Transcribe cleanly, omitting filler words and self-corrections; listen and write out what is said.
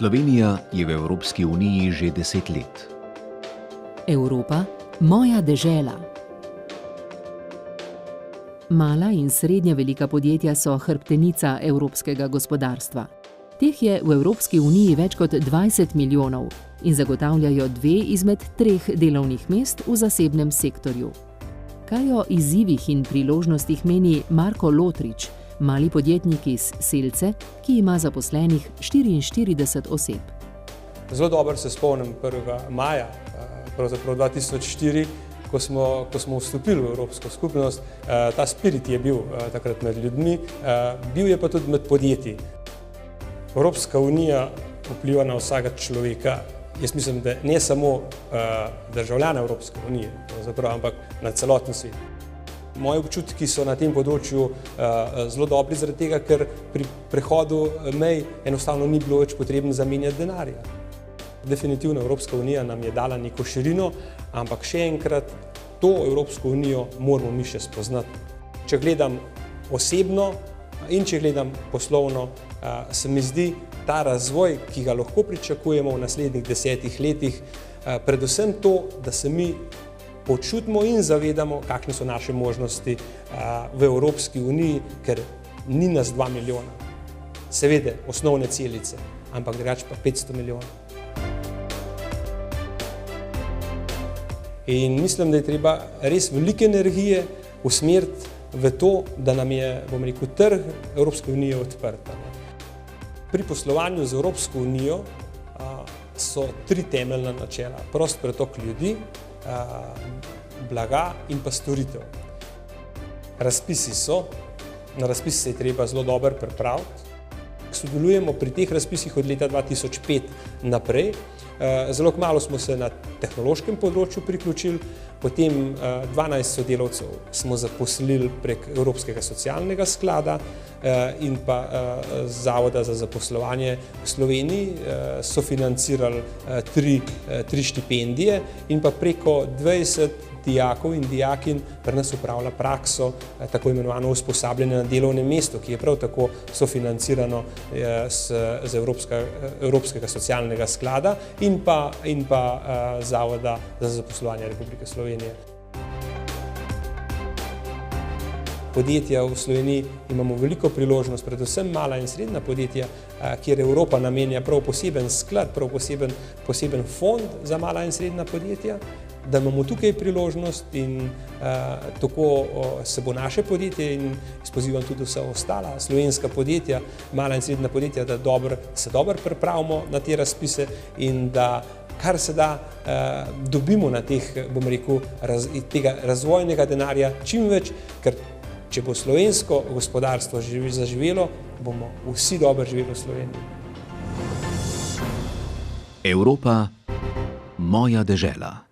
Slovenija je v Evropski uniji že 10 let. Evropa, moja dežela. Mala in srednje velika podjetja so hrbtenica evropskega gospodarstva. Teh je v Evropski uniji več kot 20 milijonov in zagotavljajo 2 izmed 3 delovnih mest v zasebnem sektorju. Kaj o izzivih in priložnostih meni Marko Lotrič, mali podjetnik iz Selce, ki ima zaposlenih 44 oseb. Zelo dobro se spomnim 1. maja, pravzaprav 2004, ko smo vstopili v Evropsko skupnost. Ta spirit je bil takrat med ljudmi, bil je pa tudi med podjetji. Evropska unija vpliva na vsakega človeka. Jaz mislim, da ne samo državljane Evropske unije, ampak na celoten svet. Moji občutki so na tem področju zelo dobri, zaradi tega, ker pri prehodu mej enostavno ni bilo več potrebno zamenjati denarja. Definitivno Evropska unija nam je dala neko širino, ampak še enkrat, to Evropsko unijo moramo mi še spoznati. Če gledam osebno in če gledam poslovno, se mi zdi ta razvoj, ki ga lahko pričakujemo v naslednjih 10 letih, predvsem to, da se mi počutimo in zavedamo, kakšne so naše možnosti v Evropski uniji, ker ni nas 2 milijona. Seveda osnovne celice, ampak drugače pa 500 milijonov. In mislim, da je treba res velike energije usmeriti v to, da nam je, trg Evropske unije odprt. Pri poslovanju z Evropsko unijo so 3 temeljna načela. Prost pretok ljudi, blaga in pa storitev. Razpisi so, na razpisi se je treba zelo dobro pripraviti. Sodelujemo pri teh razpisih od leta 2005 naprej. Zelo kmalu smo se na tehnološkem področju priključili, potem 12 sodelavcev smo zaposlili prek Evropskega socialnega sklada in pa Zavoda za zaposlovanje v Sloveniji, sofinancirali 3 štipendije in pa preko 20 dijakov in dijakinj pri nas upravlja prakso, tako imenovano usposabljanje na delovnem mestu, ki je prav tako sofinancirano z Evropskega socialnega sklada in pa Zavoda za zaposlovanje Republike Slovenije. Podjetja v Sloveniji imamo veliko priložnost, predvsem mala in srednja podjetja, kjer Evropa namenja prav poseben sklad, prav poseben fond za mala in srednja podjetja, da imamo tukaj priložnost in tako se bo naše podjetje in pozivam tudi vsa ostala slovenska podjetja, mala in srednja podjetja, da se dobro pripravimo na te razpise in da kar se da dobimo na teh, tega razvojnega denarja čim več, ker če bo slovensko gospodarstvo zaživelo, bomo vsi dobro živeli v Sloveniji. Evropa, moja dežela.